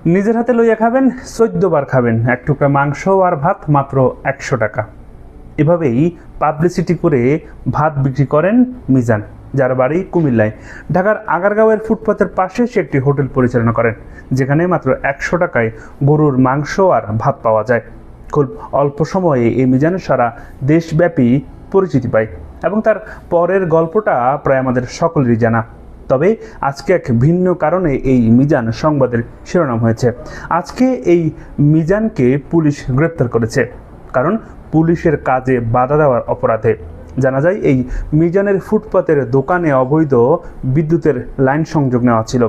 নিজের হাতে লইয়া খাবেন, 14 বার খাবেন, এক টুকরা মাংস আর ভাত মাত্র 100 টাকা। এভাবেই পাবলিসিটি করে ভাত বিক্রি করেন মিজান, যার বাড়ি কুমিল্লায়। ঢাকার আগারগাঁওয়ের ফুটপাতের পাশে সে একটি হোটেল পরিচালনা করেন, যেখানে মাত্র 100 টাকায় গরুর মাংস আর ভাত পাওয়া যায়। খুব অল্প সময়ে এই মিজান সারা দেশব্যাপী পরিচিতি পায় এবং তার পরের গল্পটা প্রায় আমাদের সকলেরই জানা। তবে আজকে এক ভিন্ন কারণে এই মিজান সংবাদের শিরোনাম হয়েছে। আজকে এই মিজানকে পুলিশ গ্রেপ্তার করেছে, কারণ পুলিশের কাজে বাধা দেওয়ার অপরাধে। জানা যায় এই মিজানের ফুটপাতের দোকানে অবৈধ বিদ্যুতের লাইন সংযোগ নেওয়া ছিল,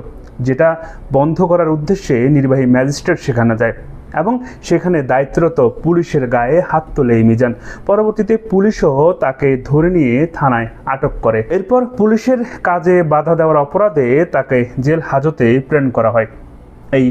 যেটা বন্ধ করার উদ্দেশ্যে নির্বাহী ম্যাজিস্ট্রেট সেখানে যায় এবং সেখানে দায়িত্বরত পুলিশের গায়ে হাত তোলে এই মিজান। পরবর্তীতে পুলিশও তাকে ধরে নিয়ে থানায় আটক করে। এরপর পুলিশের কাজে বাধা দেওয়ার অপরাধে তাকে জেল হাজতে প্রেরণ করা হয়। এই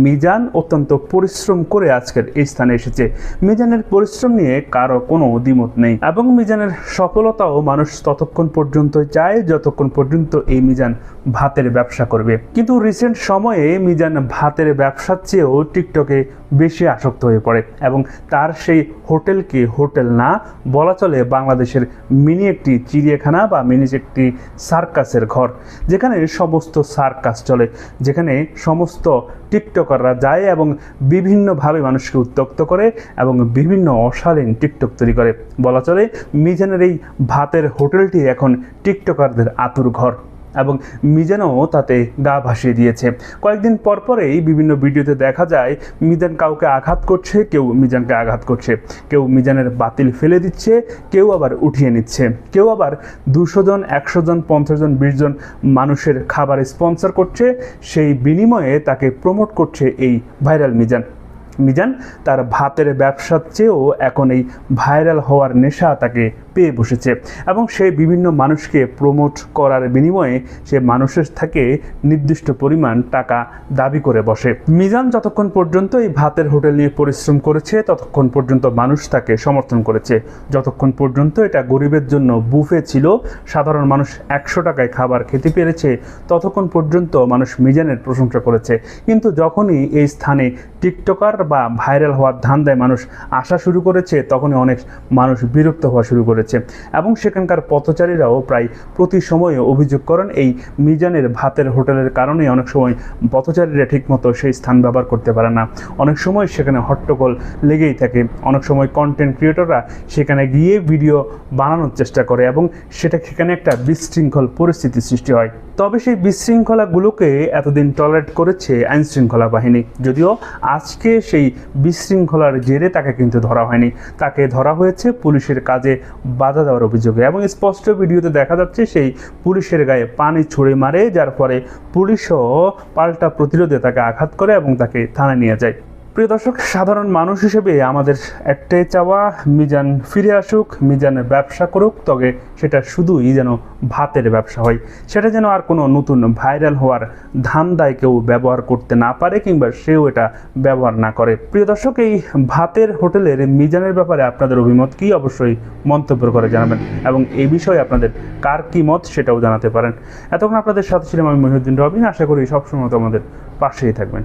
মিজান অত্যন্ত পরিশ্রম করে আজকের এই স্থানে এসেছে। মিজানের পরিশ্রম নিয়ে কারো কোনো দ্বিমত নেই এবং মিজানের সফলতাও মানুষ ততক্ষণ পর্যন্ত চায় যতক্ষণ পর্যন্ত এই মিজান ভাতের ব্যবসা করবে। কিন্তু রিসেন্ট সময়ে মিজান ভাতের ব্যবসার চেয়েও টিকটকে বেশি আসক্ত হয়ে পড়ে এবং তার সেই হোটেলকে হোটেল না বলা চলে বাংলাদেশের মিনি একটি চিড়িয়াখানা বা মিনি একটি সার্কাসের ঘর, যেখানে সমস্ত সার্কাস চলে, যেখানে সমস্ত টিকটকাররা যায় এবং বিভিন্নভাবে মানুষকে উত্ত্যক্ত করে এবং বিভিন্ন অশালীন টিকটক তৈরি করে। বলা চলে মিজানের এই ভাতের হোটেলটি এখন টিকটকারদের আতুর ঘর এবং মিজানও তাতে গা ভাসিয়ে দিয়েছে। কয়েকদিন পরপরেই বিভিন্ন ভিডিওতে দেখা যায় মিজান কাউকে আঘাত করছে, কেউ মিজানকে আঘাত করছে, কেউ মিজানের বাতিল ফেলে দিচ্ছে, কেউ আবার উঠিয়ে নিচ্ছে, কেউ আবার 200 জন, 100 জন, 50 জন, 20 জন মানুষের খাবার স্পন্সর করছে, সেই বিনিময়ে তাকে প্রমোট করছে এই ভাইরাল মিজান। মিজান তার ভাতের ব্যবসার চেয়েও এখন এই ভাইরাল হওয়ার নেশা তাকে পেয়ে বসেছে এবং সে বিভিন্ন মানুষকে প্রমোট করার বিনিময়ে সে মানুষের থেকে নির্দিষ্ট পরিমাণ টাকা দাবি করে বসে। মিজান যতক্ষণ পর্যন্ত এই ভাতের হোটেল নিয়ে পরিশ্রম করেছে ততক্ষণ পর্যন্ত মানুষ তাকে সমর্থন করেছে। যতক্ষণ পর্যন্ত এটা গরিবের জন্য বুফে ছিল, সাধারণ মানুষ 100 টাকায় খাবার খেতে পেরেছে, ততক্ষণ পর্যন্ত মানুষ মিজানের প্রশংসা করেছে। কিন্তু যখনই এই স্থানে টিকটকার বা ভাইরাল হওয়ার ধান্দায় মানুষ আসা শুরু করেছে, তখনই অনেক মানুষ বিরক্ত হওয়া শুরু করেছে এবং সেখানকার পথচারীরাও প্রায় প্রতি সময়ে অভিযোগ করেন এই মিজানের ভাতের হোটেলের কারণে অনেক সময় পথচারীরা ঠিকমতো সেই স্থান ব্যবহার করতে পারে না। অনেক সময় সেখানে হট্টগোল লেগেই থাকে। অনেক সময় কন্টেন্ট ক্রিয়েটররা সেখানে গিয়ে ভিডিও বানানোর চেষ্টা করে এবং সেখানে একটা বিশৃঙ্খল পরিস্থিতি সৃষ্টি হয়। তবে সেই বিশৃঙ্খলাগুলোকে এতদিন টলারেট করেছে আইনশৃঙ্খলা বাহিনী, যদিও আজকে সেই বিশৃঙ্খলার জেরে তাকে কিন্তু ধরা হয়নি। তাকে ধরা হয়েছে পুলিশের কাজে বাধা দেওয়ার অভিযোগে এবং স্পষ্ট ভিডিওতে দেখা যাচ্ছে সেই পুলিশের গায়ে পানি ছুঁড়ে মারে, যার ফলে পুলিশও পাল্টা প্রতিরোধে তাকে আঘাত করে এবং তাকে থানায় নিয়ে যায়। প্রিয় দর্শক, সাধারণ মানুষ হিসেবে আমাদের একটাই চাওয়া, মিজান ফিরে আসুক, মিজান ব্যবসা করুক, তবে সেটা শুধুই যেন ভাতের ব্যবসা হয়, সেটা যেন আর কোনো নতুন ভাইরাল হওয়ার ধান্দায় কেউ ব্যবহার করতে না পারে কিংবা সেও এটা ব্যবহার না করে। প্রিয় দর্শক, এই ভাতের হোটেলের মিজানের ব্যাপারে আপনাদের অভিমত কি, অবশ্যই মন্তব্য করে জানাবেন এবং এই বিষয়ে আপনাদের কার কি মত সেটাও জানাতে পারেন। এতক্ষণ আপনাদের সাথে ছিলাম আমি মহিউদ্দিন রবিন। আশা করি সবসময় আমাদের পাশেই থাকবেন।